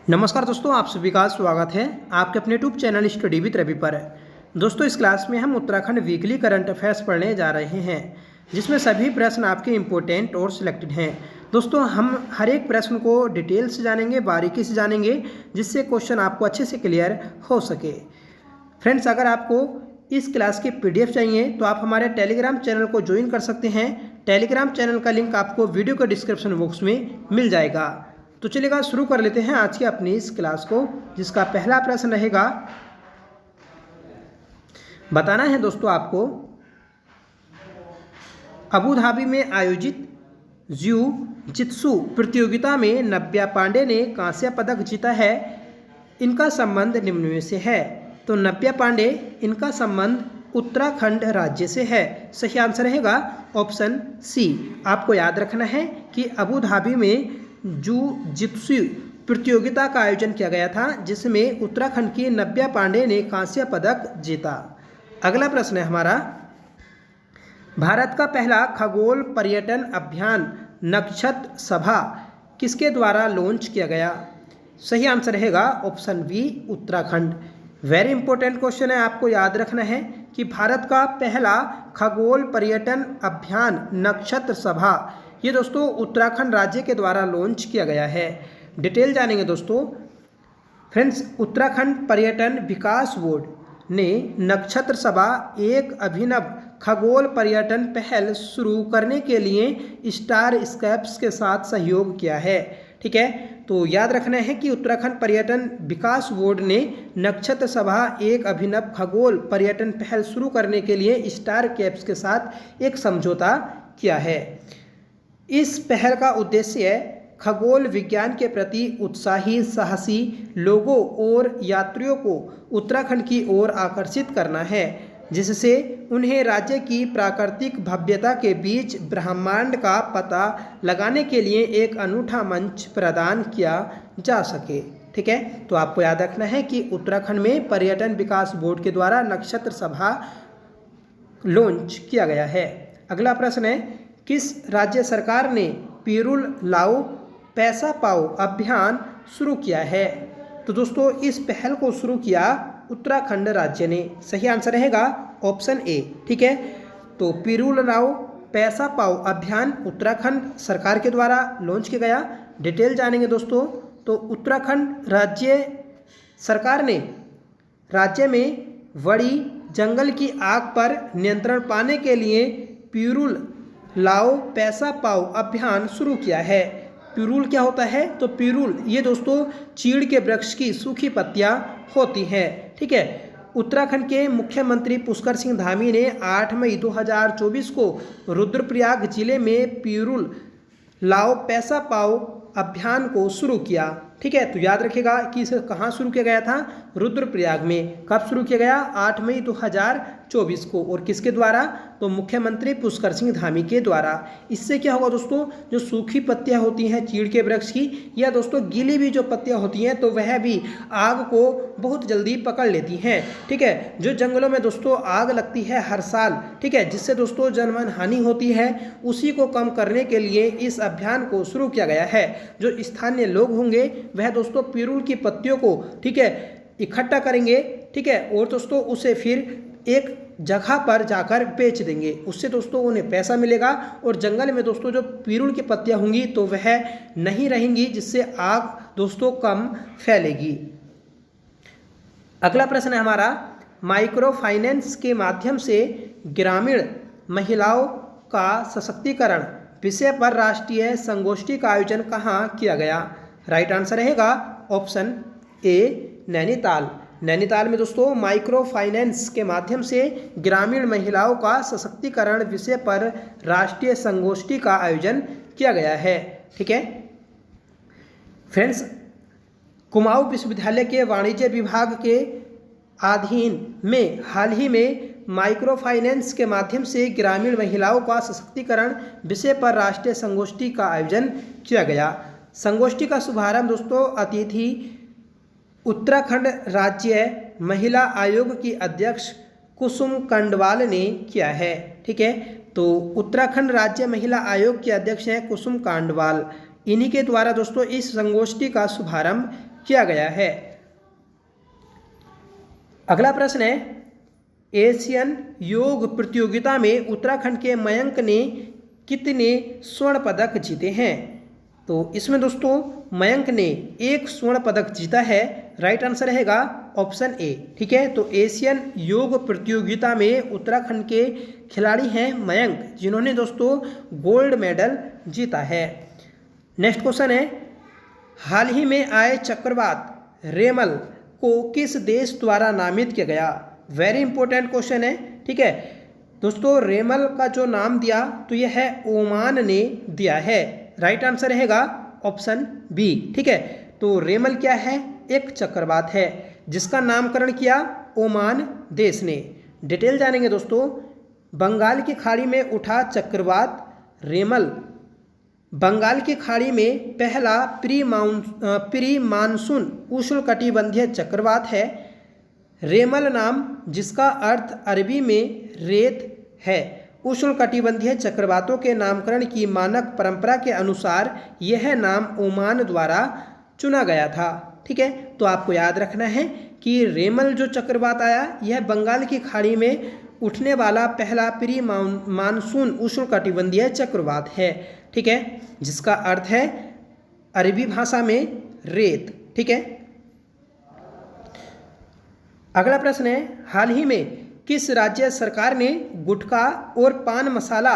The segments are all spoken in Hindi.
नमस्कार दोस्तों, आप सभी का स्वागत है आपके अपने YouTube channel study with Ravi पर। दोस्तों, इस क्लास में हम उत्तराखंड वीकली करंट अफेयर्स पढ़ने जा रहे हैं, जिसमें सभी प्रश्न आपके इम्पोर्टेंट और सिलेक्टेड हैं। दोस्तों, हम हर एक प्रश्न को डिटेल से जानेंगे, बारीकी से जानेंगे, जिससे क्वेश्चन आपको अच्छे से क्लियर हो सके। फ्रेंड्स, अगर आपको इस क्लास की PDF चाहिए तो आप हमारे टेलीग्राम चैनल को ज्वाइन कर सकते हैं। टेलीग्राम चैनल का लिंक आपको वीडियो के डिस्क्रिप्शन बॉक्स में मिल जाएगा। तो चलिएगा शुरू कर लेते हैं आज की अपनी इस क्लास को, जिसका पहला प्रश्न रहेगा। बताना है दोस्तों आपको, अबू धाबी में आयोजित जिऊ जित्सु प्रतियोगिता में नव्या पांडे ने कांस्य पदक जीता है। इनका संबंध निम्न में से है। तो नव्या पांडे, इनका संबंध उत्तराखंड राज्य से है। सही आंसर रहेगा ऑप्शन सी। आपको याद रखना है कि अबू धाबी में जित्सु प्रतियोगिता का आयोजन किया गया था, जिसमें उत्तराखंड की नव्या पांडे ने कांस्य पदक जीता। अगला प्रश्न है हमारा, भारत का पहला खगोल पर्यटन अभियान नक्षत्र सभा किसके द्वारा लॉन्च किया गया? सही आंसर रहेगा option B, Uttarakhand. Very important question है, आपको याद रखना है कि भारत का पहला खगोल पर्यटन अभियान नक्षत्र सभा, ये दोस्तों उत्तराखंड राज्य के द्वारा लॉन्च किया गया है। डिटेल जानेंगे दोस्तों। फ्रेंड्स, उत्तराखंड पर्यटन विकास बोर्ड ने नक्षत्र सभा एक अभिनव खगोल पर्यटन पहल शुरू करने के लिए स्टार स्कैप्स के साथ सहयोग किया है। ठीक है, तो याद रखना है कि उत्तराखंड पर्यटन विकास बोर्ड ने नक्षत्र सभा एक अभिनव खगोल पर्यटन पहल शुरू करने के लिए स्टार कैप्स के साथ एक समझौता किया है। इस पहल का उद्देश्य खगोल विज्ञान के प्रति उत्साही साहसी लोगों और यात्रियों को उत्तराखंड की ओर आकर्षित करना है, जिससे उन्हें राज्य की प्राकृतिक भव्यता के बीच ब्रह्मांड का पता लगाने के लिए एक अनूठा मंच प्रदान किया जा सके। ठीक है, तो आपको याद रखना है कि उत्तराखंड में पर्यटन विकास बोर्ड के द्वारा नक्षत्र सभा लॉन्च किया गया है। अगला प्रश्न है, किस राज्य सरकार ने पिरूल लाओ पैसा पाओ अभियान शुरू किया है? तो दोस्तों, इस पहल को शुरू किया उत्तराखंड राज्य ने। सही आंसर रहेगा ऑप्शन ए। ठीक है, तो पिरूल लाओ पैसा पाओ अभियान उत्तराखंड सरकार के द्वारा लॉन्च किया गया। डिटेल जानेंगे दोस्तों। तो उत्तराखंड राज्य सरकार ने राज्य में बड़ी जंगल की आग पर नियंत्रण पाने के लिए पिरूल लाओ पैसा पाओ अभियान शुरू किया है। पिरूल क्या होता है? तो पिरूल ये दोस्तों चीड़ के वृक्ष की सूखी पत्तियां होती हैं। ठीक है, उत्तराखंड के मुख्यमंत्री पुष्कर सिंह धामी ने 8 मई 2024 को रुद्रप्रयाग जिले में पिरूल लाओ पैसा पाओ अभियान को शुरू किया। ठीक है, तो याद रखिएगा कि इसे कहाँ शुरू किया गया था? रुद्रप्रयाग में। कब शुरू किया गया? 8 मई 2024 को। और किसके द्वारा? तो मुख्यमंत्री पुष्कर सिंह धामी के द्वारा। इससे क्या होगा दोस्तों, जो सूखी पत्तियां होती हैं चीड़ के वृक्ष की, या दोस्तों गीली भी जो पत्तियां होती हैं, तो वह भी आग को बहुत जल्दी पकड़ लेती हैं। ठीक है, जो जंगलों में दोस्तों आग लगती है हर साल, ठीक है, जिससे दोस्तों जनवन हानि होती है, उसी को कम करने के लिए इस अभियान को शुरू किया गया है। जो स्थानीय लोग होंगे वह दोस्तों पिरूल की पत्तियों को, ठीक है, इकट्ठा करेंगे। ठीक है, और दोस्तों उसे फिर एक जगह पर जाकर बेच देंगे। उससे दोस्तों उन्हें पैसा मिलेगा, और जंगल में दोस्तों जो पिरूल की पत्तियां होंगी तो वह नहीं रहेंगी, जिससे आग दोस्तों कम फैलेगी। अगला प्रश्न है हमारा, माइक्रो फाइनेंस के माध्यम से ग्रामीण महिलाओं का सशक्तिकरण विषय पर राष्ट्रीय संगोष्ठी का आयोजन कहाँ किया गया? राइट आंसर रहेगा ऑप्शन ए, नैनीताल। नैनीताल में दोस्तों माइक्रो फाइनेंस के माध्यम से ग्रामीण महिलाओं का सशक्तिकरण विषय पर राष्ट्रीय संगोष्ठी का आयोजन किया गया है। ठीक है फ्रेंड्स, कुमाऊं विश्वविद्यालय के वाणिज्य विभाग के अधीन में हाल ही में माइक्रो फाइनेंस के माध्यम से ग्रामीण महिलाओं का सशक्तिकरण विषय पर राष्ट्रीय संगोष्ठी का आयोजन किया गया। संगोष्ठी का शुभारंभ दोस्तों अतिथि उत्तराखंड राज्य महिला आयोग की अध्यक्ष कुसुम कंडवाल ने किया है। ठीक है, तो उत्तराखंड राज्य महिला आयोग के अध्यक्ष हैं कुसुम कांडवाल। इन्हीं के द्वारा दोस्तों इस संगोष्ठी का शुभारंभ किया गया है। अगला प्रश्न है, एशियन योग प्रतियोगिता में उत्तराखंड के मयंक ने कितने स्वर्ण पदक जीते हैं? तो इसमें दोस्तों मयंक ने 1 स्वर्ण पदक जीता है। राइट आंसर रहेगा ऑप्शन ए। ठीक है, तो एशियन योग प्रतियोगिता में उत्तराखंड के खिलाड़ी हैं मयंक, जिन्होंने दोस्तों गोल्ड मेडल जीता है। नेक्स्ट क्वेश्चन है, हाल ही में आए चक्रवात रेमल को किस देश द्वारा नामित किया गया? वेरी इंपॉर्टेंट क्वेश्चन है। ठीक है दोस्तों, रेमल का जो नाम दिया तो यह है ओमान ने दिया है। राइट आंसर रहेगा ऑप्शन बी। ठीक है, तो रेमल क्या है? एक चक्रवात है जिसका नामकरण किया ओमान देश ने। डिटेल जानेंगे दोस्तों। बंगाल की खाड़ी में उठा चक्रवात रेमल बंगाल की खाड़ी में पहला प्री मानसून उष्णकटिबंधीय चक्रवात है। रेमल नाम जिसका अर्थ अरबी में रेत है। उष्णकटिबंधीय चक्रवातों के नामकरण की मानक परंपरा के अनुसार यह नाम ओमान द्वारा चुना गया था। ठीक है, तो आपको याद रखना है कि रेमल जो चक्रवात आया यह बंगाल की खाड़ी में उठने वाला पहला प्री मानसून उष्णकटिबंधीय चक्रवात है। ठीक है, जिसका अर्थ है अरबी भाषा में रेत। ठीक है, अगला प्रश्न है, हाल ही में किस राज्य सरकार ने गुटखा और पान मसाला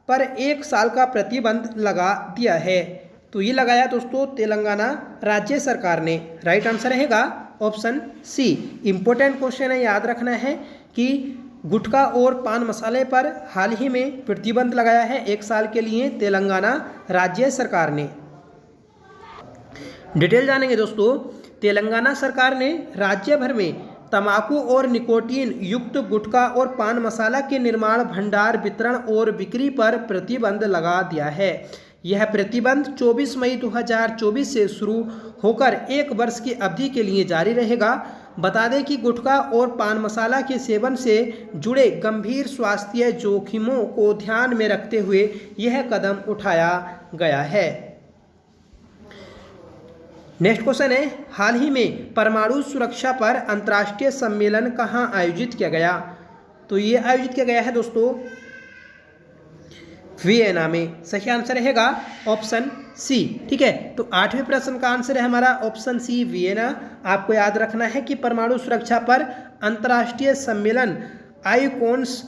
पर 1 साल का प्रतिबंध लगा दिया है? तो ये लगाया दोस्तों तेलंगाना राज्य सरकार ने। राइट आंसर रहेगा ऑप्शन सी। इंपॉर्टेंट क्वेश्चन है, याद रखना है कि गुटखा और पान मसाले पर हाल ही में प्रतिबंध लगाया है 1 साल के लिए तेलंगाना राज्य सरकार ने। डिटेल जानेंगे दोस्तों। तेलंगाना सरकार ने राज्य भर में तंबाकू और निकोटीन युक्त गुटखा और पान मसाला के निर्माण, भंडार, वितरण और बिक्री पर प्रतिबंध लगा दिया है। यह प्रतिबंध 24 मई 2024 से शुरू होकर 1 वर्ष की अवधि के लिए जारी रहेगा। बता दें कि गुटखा और पान मसाला के सेवन से जुड़े गंभीर स्वास्थ्य जोखिमों को ध्यान में रखते हुए यह कदम उठाया गया है। नेक्स्ट क्वेश्चन है, हाल ही में परमाणु सुरक्षा पर अंतर्राष्ट्रीय सम्मेलन कहाँ आयोजित किया गया? तो ये आयोजित किया गया है दोस्तों वियना में। सही आंसर रहेगा ऑप्शन सी। ठीक है, तो 8वें प्रश्न का आंसर है हमारा ऑप्शन सी वियना। आपको याद रखना है कि परमाणु सुरक्षा पर अंतर्राष्ट्रीय सम्मेलन आईकॉन्स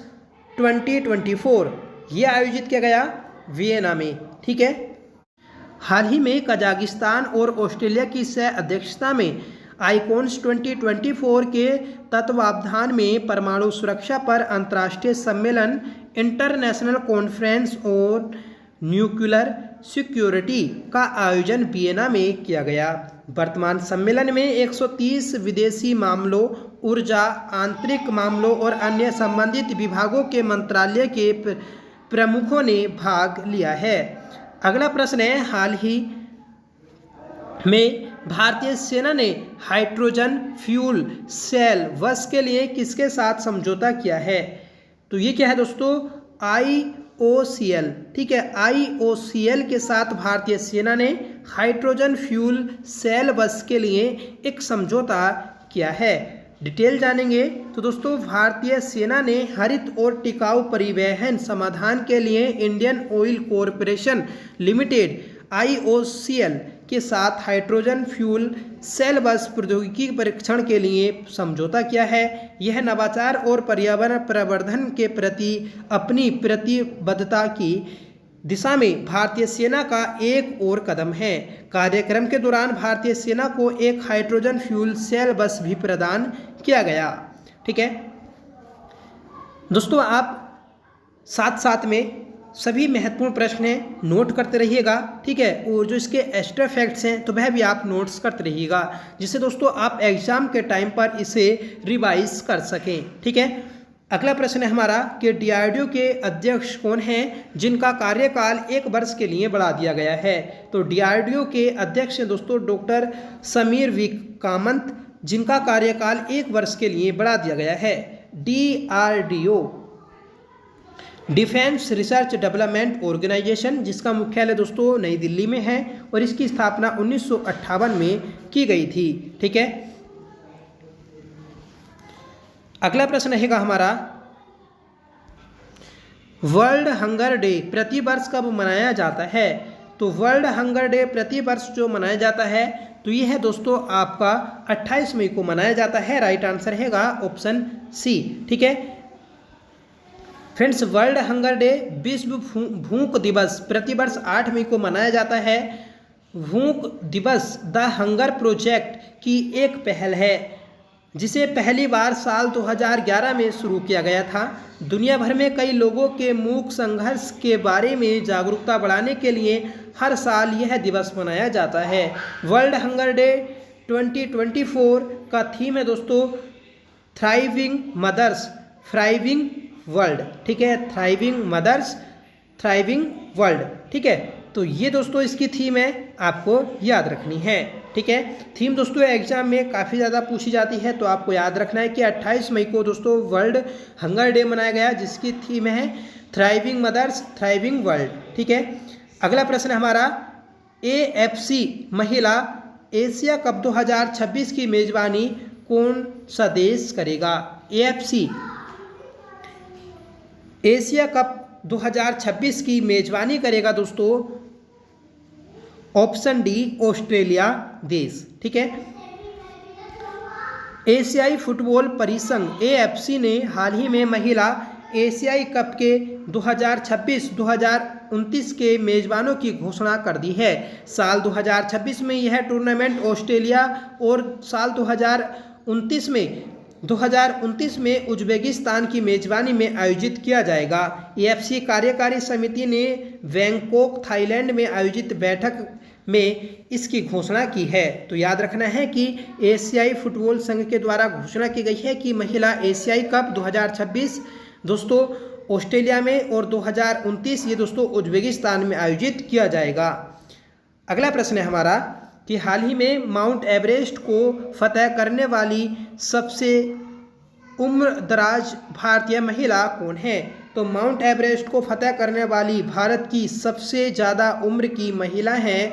2024 ये आयोजित किया गया वियना में। ठीक है, हाल ही में कजाकिस्तान और ऑस्ट्रेलिया की सह अध्यक्षता में आईकॉन्स 2024 के तत्वावधान में परमाणु सुरक्षा पर अंतर्राष्ट्रीय सम्मेलन international conference on nuclear security का आयोजन वियना में किया गया। वर्तमान सम्मेलन में 130 विदेशी मामलों, ऊर्जा, आंतरिक मामलों और अन्य संबंधित विभागों के मंत्रालय के प्रमुखों ने भाग लिया है। अगला प्रश्न है, हाल ही में भारतीय सेना ने हाइड्रोजन फ्यूल सेल बस के लिए किसके साथ समझौता किया है? तो ये क्या है दोस्तों? IOCL। ठीक है, IOCL के साथ भारतीय सेना ने हाइड्रोजन फ्यूल सेल बस के लिए एक समझौता किया है। डिटेल जानेंगे तो दोस्तों भारतीय सेना ने हरित और टिकाऊ परिवहन समाधान के लिए Indian oil corporation limited IOCL के साथ हाइड्रोजन फ्यूल सेल बस प्रौद्योगिकी परीक्षण के लिए समझौता किया है। यह नवाचार और पर्यावरण प्रवर्धन के प्रति अपनी प्रतिबद्धता की दिशा में भारतीय सेना का एक और कदम है। कार्यक्रम के दौरान भारतीय सेना को एक हाइड्रोजन फ्यूल सेल बस भी प्रदान किया गया। ठीक है दोस्तों, आप साथ साथ में सभी महत्वपूर्ण प्रश्न हैं नोट करते रहिएगा। ठीक है, और जो इसके एक्स्ट्रा फैक्ट्स हैं तो वह भी आप नोट्स करते रहिएगा, जिससे दोस्तों आप एग्जाम के टाइम पर इसे रिवाइज कर सकें। ठीक है, अगला प्रश्न है हमारा कि DRDO के अध्यक्ष कौन हैं जिनका कार्यकाल 1 वर्ष के लिए बढ़ा दिया गया है? तो DRDO के अध्यक्ष हैं दोस्तों डॉक्टर समीर वी कामत, जिनका कार्यकाल 1 वर्ष के लिए बढ़ा दिया गया है। DRDO defence research development organisation, जिसका मुख्यालय दोस्तों नई दिल्ली में है और इसकी स्थापना 1958 में की गई थी। ठीक है, अगला प्रश्न रहेगा हमारा, वर्ल्ड हंगर डे प्रति वर्ष कब मनाया जाता है? तो वर्ल्ड हंगर डे प्रति वर्ष जो मनाया जाता है तो ये है दोस्तों आपका 28 मई को मनाया जाता है। राइट आंसर रहेगा ऑप्शन सी। ठीक है फ्रेंड्स, वर्ल्ड हंगर डे विश्व भूख दिवस प्रतिवर्ष 8 मई को मनाया जाता है। भूख दिवस द हंगर प्रोजेक्ट की एक पहल है जिसे पहली बार साल 2011 में शुरू किया गया था। दुनिया भर में कई लोगों के मूक संघर्ष के बारे में जागरूकता बढ़ाने के लिए हर साल यह दिवस मनाया जाता है। वर्ल्ड हंगर डे 2024 का थीम है दोस्तों थ्राइविंग मदर्स थ्राइविंग वर्ल्ड। ठीक है, थ्राइविंग मदर्स थ्राइविंग वर्ल्ड। ठीक है, तो ये दोस्तों इसकी थीम है, आपको याद रखनी है। ठीक है, थीम दोस्तों एग्जाम में काफ़ी ज़्यादा पूछी जाती है, तो आपको याद रखना है कि 28 मई को दोस्तों वर्ल्ड हंगर डे मनाया गया जिसकी थीम है थ्राइविंग मदर्स थ्राइविंग वर्ल्ड। ठीक है, अगला प्रश्न हमारा, AFC महिला एशिया कप 2026 की मेजबानी कौन सा देश करेगा? AFC एशिया कप 2026 की मेजबानी करेगा दोस्तों ऑप्शन डी ऑस्ट्रेलिया देश। ठीक है, एशियाई फुटबॉल परिसंघ AFC ने हाल ही में महिला एशियाई कप के 2026-2029 के मेजबानों की घोषणा कर दी है। साल 2026 में यह टूर्नामेंट ऑस्ट्रेलिया और साल 2029 में उज्बेकिस्तान की मेजबानी में आयोजित किया जाएगा। AFC कार्यकारी समिति ने बैंकॉक थाईलैंड में आयोजित बैठक में इसकी घोषणा की है। तो याद रखना है कि एशियाई फुटबॉल संघ के द्वारा घोषणा की गई है कि महिला एशियाई कप 2026 दोस्तों ऑस्ट्रेलिया में और 2029 ये दोस्तों उज्बेकिस्तान में आयोजित किया जाएगा। अगला प्रश्न है हमारा कि हाल ही में माउंट एवरेस्ट को फतह करने वाली सबसे उम्रदराज भारतीय महिला कौन है? तो माउंट एवरेस्ट को फतह करने वाली भारत की सबसे ज़्यादा उम्र की महिला है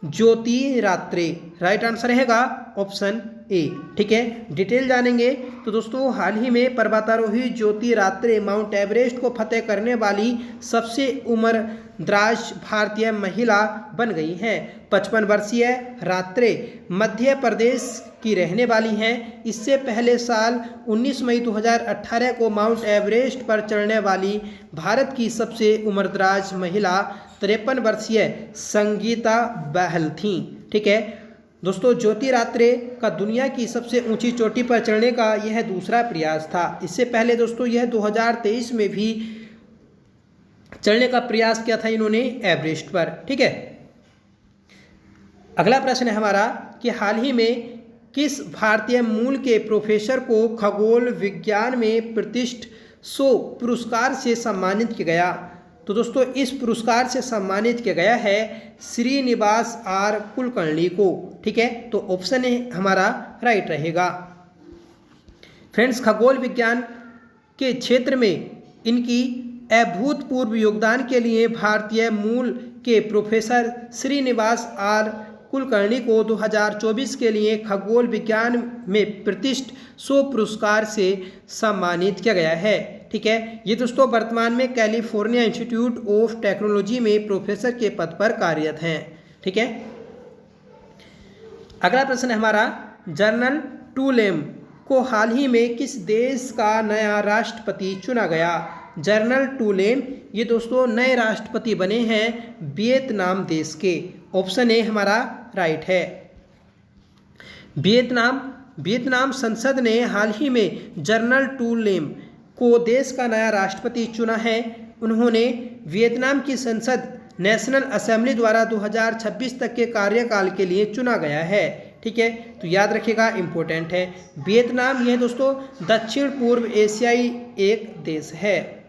ज्योति रात्रे। राइट आंसर रहेगा ऑप्शन ए। ठीक है, डिटेल जानेंगे तो दोस्तों हाल ही में पर्वतारोही ज्योति रात्रे माउंट एवरेस्ट को फतह करने वाली सबसे उम्रदराज भारतीय महिला बन गई हैं। 55 वर्षीय रात्रे मध्य प्रदेश की रहने वाली हैं। इससे पहले साल 19 मई 2018 को माउंट एवरेस्ट पर चढ़ने वाली भारत की सबसे उम्रदराज महिला 53 वर्षीय संगीता बहल थीं। ठीक है दोस्तों, ज्योति रात्रे का दुनिया की सबसे ऊंची चोटी पर चढ़ने का यह दूसरा प्रयास था। इससे पहले दोस्तों यह 2023 में भी चढ़ने का प्रयास किया था इन्होंने एवरेस्ट पर। ठीक है, अगला प्रश्न है हमारा कि हाल ही में किस भारतीय मूल के प्रोफेसर को खगोल विज्ञान में प्रतिष्ठित पुरस्कार से सम्मानित किया गया? तो दोस्तों इस पुरस्कार से सम्मानित किया गया है श्रीनिवास आर कुलकर्णी को। ठीक है, तो ऑप्शन ए हमारा राइट रहेगा। फ्रेंड्स, खगोल विज्ञान के क्षेत्र में इनकी अभूतपूर्व योगदान के लिए भारतीय मूल के प्रोफेसर श्रीनिवास आर कुलकर्णी को 2024 के लिए खगोल विज्ञान में प्रतिष्ठित पुरस्कार से सम्मानित किया गया है। ठीक है, ये दोस्तों वर्तमान में कैलिफोर्निया इंस्टीट्यूट ऑफ टेक्नोलॉजी में प्रोफेसर के पद पर कार्यरत हैं। ठीक है, अगला प्रश्न है हमारा, जनरल टूलेम को हाल ही में किस देश का नया राष्ट्रपति चुना गया? जनरल टूलेम ये दोस्तों नए राष्ट्रपति बने हैं वियतनाम देश के। ऑप्शन ए हमारा राइट है। वियतनाम संसद ने हाल ही में जनरल टूलेम को देश का नया राष्ट्रपति चुना है। उन्होंने वियतनाम की संसद नेशनल असेंबली द्वारा 2026 तक के कार्यकाल के लिए चुना गया है। ठीक है, तो याद रखिएगा, इम्पोर्टेंट है। वियतनाम यह दोस्तों दक्षिण पूर्व एशियाई एक देश है।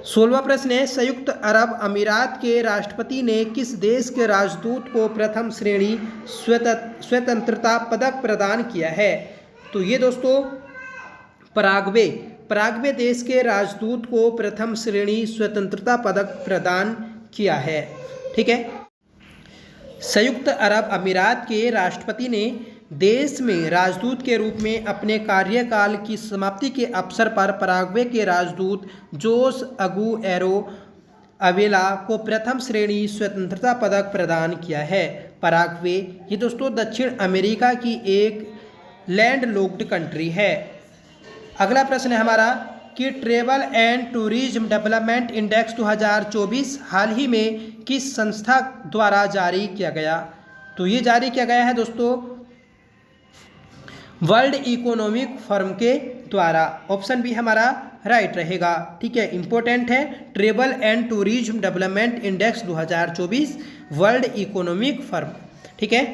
16वां प्रश्न है, संयुक्त अरब अमीरात के राष्ट्रपति ने किस देश के राजदूत को प्रथम श्रेणी स्वतंत्रता पदक प्रदान किया है? तो ये दोस्तों पराग्वे पराग्वे देश के राजदूत को प्रथम श्रेणी स्वतंत्रता पदक प्रदान किया है। ठीक है। संयुक्त अरब अमीरात के राष्ट्रपति ने देश में राजदूत के रूप में अपने कार्यकाल की समाप्ति के अवसर पर पराग्वे के राजदूत जोस अगुएरो अवेला को प्रथम श्रेणी स्वतंत्रता पदक प्रदान किया है। पराग्वे ये दोस्तों दक्षिण अमेरिका की एक लैंडलॉक्ड कंट्री है। अगला प्रश्न है हमारा कि travel and tourism development index 2024 हाल ही में किस संस्था द्वारा जारी किया गया? तो ये जारी किया गया है दोस्तों वर्ल्ड इकोनॉमिक फोरम के द्वारा। ऑप्शन बी हमारा राइट रहेगा। ठीक है, इंपॉर्टेंट है। Travel and tourism development index 2024 world economic forum. ठीक है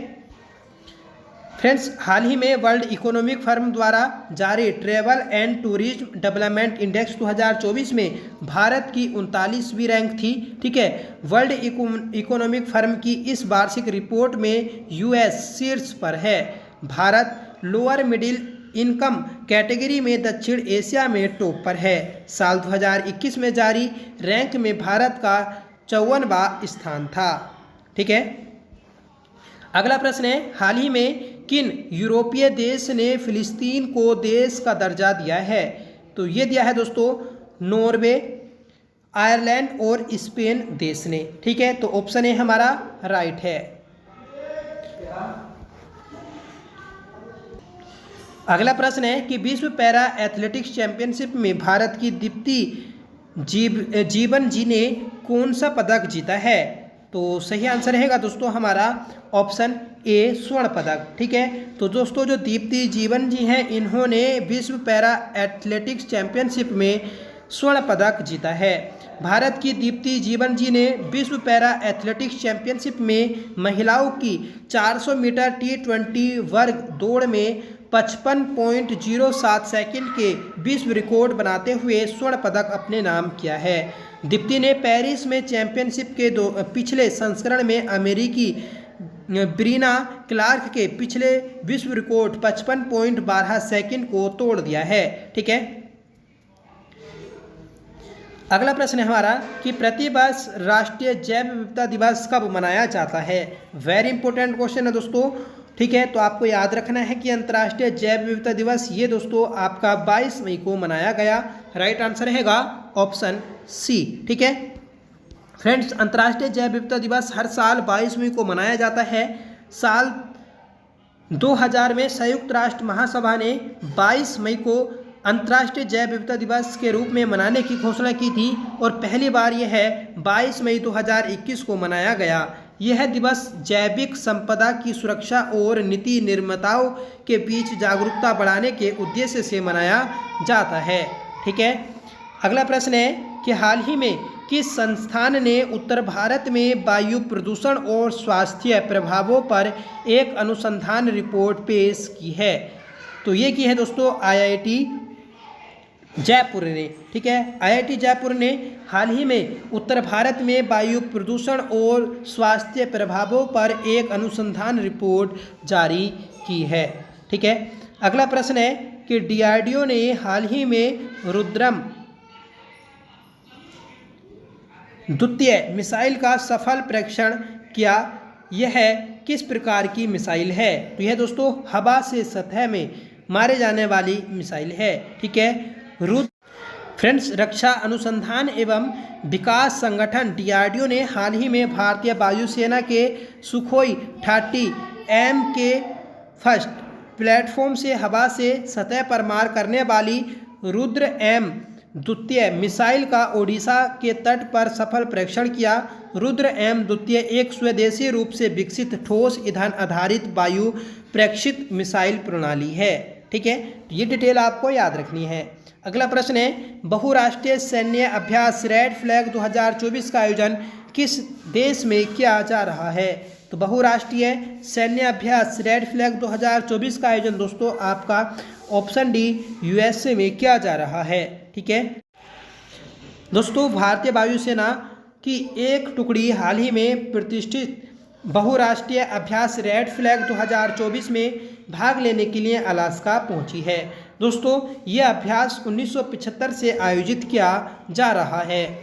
फ्रेंड्स, हाल ही में वर्ल्ड इकोनॉमिक फोरम द्वारा जारी travel and tourism development index 2024 में भारत की 39वीं रैंक थी। ठीक है, वर्ल्ड इकोनॉमिक फोरम की इस वार्षिक रिपोर्ट में यूएस शीर्ष पर है। Bharat lower middle income category में दक्षिण एशिया में टॉप पर है। साल 2021 में जारी रैंक में भारत का 54वां स्थान था। ठीक है, अगला प्रश्न है हाल ही में किन यूरोपीय देश ने फिलिस्तीन को देश का दर्जा दिया है? तो ये दिया है दोस्तों नॉर्वे, आयरलैंड और स्पेन देश ने। ठीक है, तो ऑप्शन ए हमारा राइट है। अगला प्रश्न है कि विश्व पैरा एथलेटिक्स चैंपियनशिप में भारत की दीप्ति जीवन जी ने कौन सा पदक जीता है? तो सही आंसर रहेगा दोस्तों हमारा ऑप्शन ए स्वर्ण पदक। ठीक है, तो दोस्तों जो दीप्ति जीवन जी हैं इन्होंने विश्व पैरा एथलेटिक्स चैंपियनशिप में स्वर्ण पदक जीता है। भारत की दीप्ति जीवन जी ने विश्व पैरा एथलेटिक्स चैंपियनशिप में महिलाओं की 400 मीटर T20 वर्ग दौड़ में 55.07 सेकंड के विश्व रिकॉर्ड बनाते हुए स्वर्ण पदक अपने नाम किया है। दीप्ति ने पेरिस में चैंपियनशिप के पिछले संस्करण में अमेरिकी ब्रीना क्लार्क के पिछले विश्व रिकॉर्ड 55.12 सेकंड को तोड़ दिया है। ठीक है, अगला प्रश्न है हमारा कि प्रतिवर्ष राष्ट्रीय जैव विविधता दिवस कब मनाया जाता है? वेरी इंपॉर्टेंट क्वेश्चन है दोस्तों। ठीक है, तो आपको याद रखना है कि अंतर्राष्ट्रीय जैव विविधता दिवस ये दोस्तों आपका 22 मई को मनाया गया। राइट आंसर रहेगा ऑप्शन सी। ठीक है फ्रेंड्स, अंतर्राष्ट्रीय जैव विविधता दिवस हर साल 22 मई को मनाया जाता है। साल 2000 में संयुक्त राष्ट्र महासभा ने 22 मई को अंतर्राष्ट्रीय जैव विविधता दिवस के रूप में मनाने की घोषणा की थी और पहली बार यह 22 मई 2021 को मनाया गया। यह दिवस जैविक संपदा की सुरक्षा और नीति निर्माताओं के बीच जागरूकता बढ़ाने के उद्देश्य से मनाया जाता है। ठीक है, अगला प्रश्न है कि हाल ही में किस संस्थान ने उत्तर भारत में वायु प्रदूषण और स्वास्थ्य प्रभावों पर एक अनुसंधान रिपोर्ट पेश की है? तो ये की है दोस्तों IIT जयपुर ने। ठीक है, IIT जयपुर ने हाल ही में उत्तर भारत में वायु प्रदूषण और स्वास्थ्य प्रभावों पर एक अनुसंधान रिपोर्ट जारी की है। ठीक है, अगला प्रश्न है कि DRDO ने हाल ही में रुद्रम द्वितीय मिसाइल का सफल परीक्षण किया। यह किस प्रकार की मिसाइल है? तो यह दोस्तों हवा से सतह में मारे जाने वाली मिसाइल है। ठीक है, फ्रेंड्स, रक्षा अनुसंधान एवं विकास संगठन DRDO ने हाल ही में भारतीय वायुसेना के सुखोई 30M के फर्स्ट प्लेटफॉर्म से हवा से सतह पर मार करने वाली रुद्र M द्वितीय मिसाइल का ओडिशा के तट पर सफल परीक्षण किया। रुद्र M द्वितीय एक स्वदेशी रूप से विकसित ठोस ईंधन आधारित वायु प्रेक्षित मिसाइल प्रणाली है। ठीक है, तो ये डिटेल आपको याद रखनी है। अगला प्रश्न है बहुराष्ट्रीय सैन्य अभ्यास रेड फ्लैग 2024 का आयोजन किस देश में किया जा रहा है? तो बहुराष्ट्रीय सैन्य अभ्यास रेड फ्लैग 2024 का आयोजन दोस्तों आपका ऑप्शन डी USA में किया जा रहा है। ठीक है दोस्तों, भारतीय वायुसेना की एक टुकड़ी हाल ही में प्रतिष्ठित बहुराष्ट्रीय अभ्यास रेड फ्लैग 2024 में भाग लेने के लिए अलास्का पहुंची है। दोस्तों यह अभ्यास 1975 से आयोजित किया जा रहा है।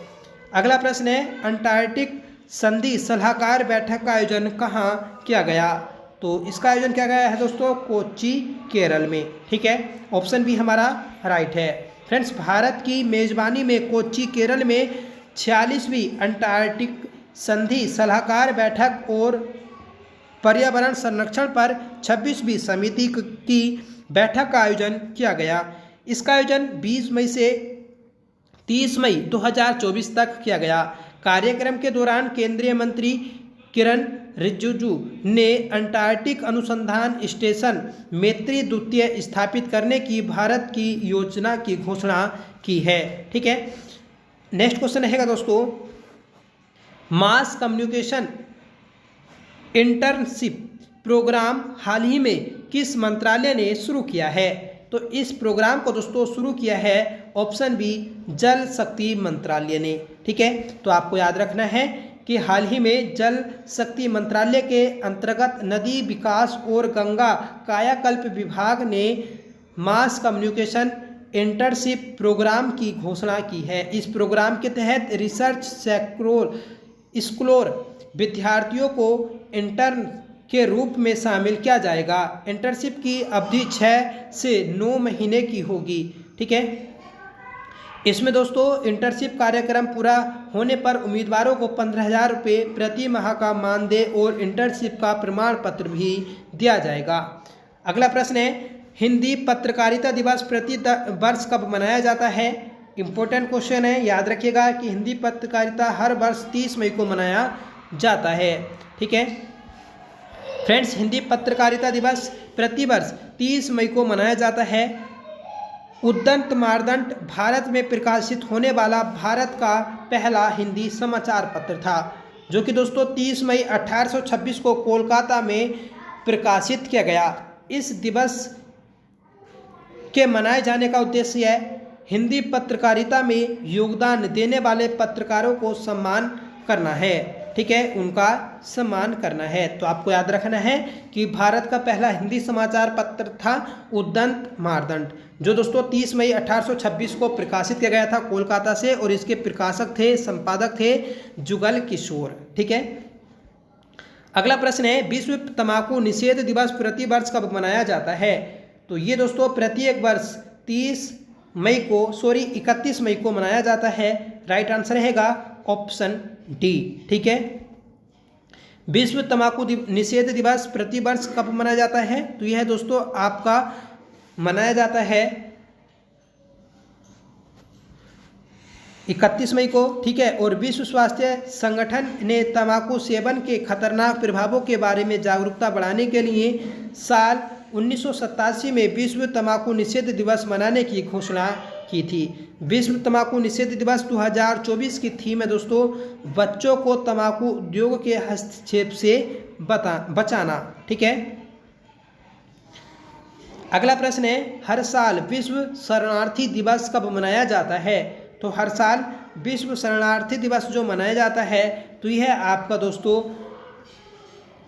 अगला प्रश्न है, अंटार्कटिक संधि सलाहकार बैठक का आयोजन कहाँ किया गया? तो इसका आयोजन किया गया है दोस्तों कोच्चि, केरल में। ठीक है, ऑप्शन बी हमारा राइट है। फ्रेंड्स, भारत की मेजबानी में कोच्चि, केरल में 46वीं अंटार्कटिक संधि सलाहकार बैठक और पर्यावरण संरक्षण पर 26वीं समिति की बैठक का आयोजन किया गया। इसका आयोजन 20 मई से 30 मई 2024 तक किया गया। कार्यक्रम के दौरान केंद्रीय मंत्री किरण रिजिजू ने अंटार्कटिक अनुसंधान स्टेशन मैत्री द्वितीय स्थापित करने की भारत की योजना की घोषणा की है। ठीक है, नेक्स्ट क्वेश्चन रहेगा दोस्तों, मास कम्युनिकेशन इंटर्नशिप प्रोग्राम हाल ही में किस मंत्रालय ने शुरू किया है? तो इस प्रोग्राम को दोस्तों शुरू किया है ऑप्शन बी जल शक्ति मंत्रालय ने। ठीक है, तो आपको याद रखना है कि हाल ही में जल शक्ति मंत्रालय के अंतर्गत नदी विकास और गंगा कायाकल्प विभाग ने मास कम्युनिकेशन इंटर्नशिप प्रोग्राम की घोषणा की है। इस प्रोग्राम के तहत रिसर्च स्कॉलर विद्यार्थियों को इंटर्न के रूप में शामिल किया जाएगा। इंटर्नशिप की अवधि 6 से 9 महीने की होगी। ठीक है, इसमें दोस्तों इंटर्नशिप कार्यक्रम पूरा होने पर उम्मीदवारों को 15,000 रुपये प्रति माह का मानदेय और इंटर्नशिप का प्रमाण पत्र भी दिया जाएगा। अगला प्रश्न है, हिंदी पत्रकारिता दिवस प्रति वर्ष कब मनाया जाता है? इम्पोर्टेंट क्वेश्चन है, याद रखिएगा कि हिंदी पत्रकारिता हर वर्ष 30 मई को मनाया जाता है। ठीक है फ्रेंड्स, हिंदी पत्रकारिता दिवस प्रतिवर्ष 30 मई को मनाया जाता है। उद्यंत मानदंड भारत में प्रकाशित होने वाला भारत का पहला हिंदी समाचार पत्र था, जो कि दोस्तों 30 मई 1826 को कोलकाता में प्रकाशित किया गया। इस दिवस के मनाए जाने का उद्देश्य है हिंदी पत्रकारिता में योगदान देने वाले पत्रकारों को सम्मान करना है। ठीक है, उनका सम्मान करना है। तो आपको याद रखना है कि भारत का पहला हिंदी समाचार पत्र था उद्यंत मानदंड, जो दोस्तों 30 मई 1826 को प्रकाशित किया गया था कोलकाता से, और इसके प्रकाशक थे, संपादक थे जुगल किशोर। ठीक है, अगला प्रश्न है, विश्व तंबाकू निषेध दिवस प्रति वर्ष कब मनाया जाता है? तो ये दोस्तों प्रत्येक वर्ष 31 मई को मनाया जाता है। राइट आंसर रहेगा ऑप्शन डी। ठीक है, विश्व तंबाकू निषेध दिवस प्रति वर्ष कब मनाया जाता है? तो यह दोस्तों आपका मनाया जाता है 31 मई को। ठीक है, और विश्व स्वास्थ्य संगठन ने तंबाकू सेवन के खतरनाक प्रभावों के बारे में जागरूकता बढ़ाने के लिए साल 1987 में विश्व तंबाकू निषेध दिवस मनाने की घोषणा की थी। विश्व तंबाकू निषेध दिवस 2024 की थीम है दोस्तों बच्चों को तंबाकू उद्योग के हस्तक्षेप से बचाना। ठीक है, अगला प्रश्न है, हर साल विश्व शरणार्थी दिवस कब मनाया जाता है? तो हर साल विश्व शरणार्थी दिवस जो मनाया जाता है, तो यह आपका दोस्तों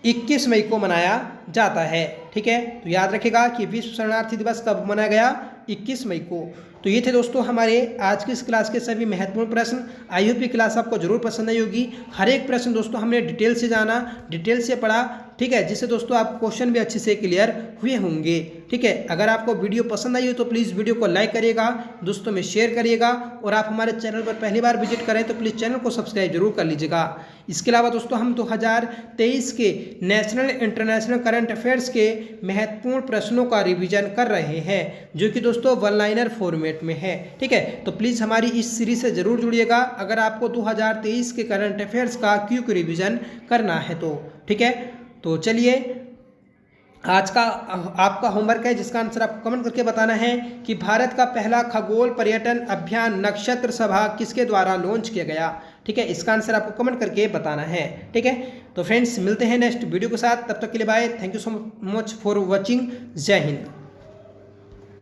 21 मई को मनाया जाता है। ठीक है, तो याद रखिएगा कि विश्व शरणार्थी दिवस कब मनाया गया? 21 मई को। तो ये थे दोस्तों हमारे आज की इस क्लास के सभी महत्वपूर्ण प्रश्न। आई होप ये क्लास आपको जरूर पसंद आई होगी। हर एक प्रश्न दोस्तों हमने डिटेल से जाना, डिटेल से पढ़ा। ठीक है, जिससे दोस्तों आप क्वेश्चन भी अच्छे से क्लियर हुए होंगे। ठीक है, अगर आपको वीडियो पसंद आई हो तो प्लीज़ वीडियो को लाइक करिएगा, दोस्तों में शेयर करिएगा, और आप हमारे चैनल पर पहली बार विजिट करें तो प्लीज़ चैनल को सब्सक्राइब जरूर कर लीजिएगा। इसके अलावा दोस्तों हम 2023 के नेशनल इंटरनेशनल करंट अफेयर्स के महत्वपूर्ण प्रश्नों का रिवीजन कर रहे हैं, जो कि दोस्तों वन लाइनर फॉर्मेट में है। ठीक है, तो प्लीज़ हमारी इस सीरीज से जरूर जुड़िएगा अगर आपको 2023 के करंट अफेयर्स का क्विक रिवीजन करना है तो। ठीक है, तो चलिए आज का आपका होमवर्क है, जिसका आंसर आपको कमेंट करके बताना है कि भारत का पहला खगोल पर्यटन अभियान नक्षत्र सभा किसके द्वारा लॉन्च किया गया। ठीक है, इसका आंसर आपको कमेंट करके बताना है। ठीक है, तो फ्रेंड्स मिलते हैं नेक्स्ट वीडियो के साथ, तब तक के लिए bye. Thank you so much for watching. जय हिंद।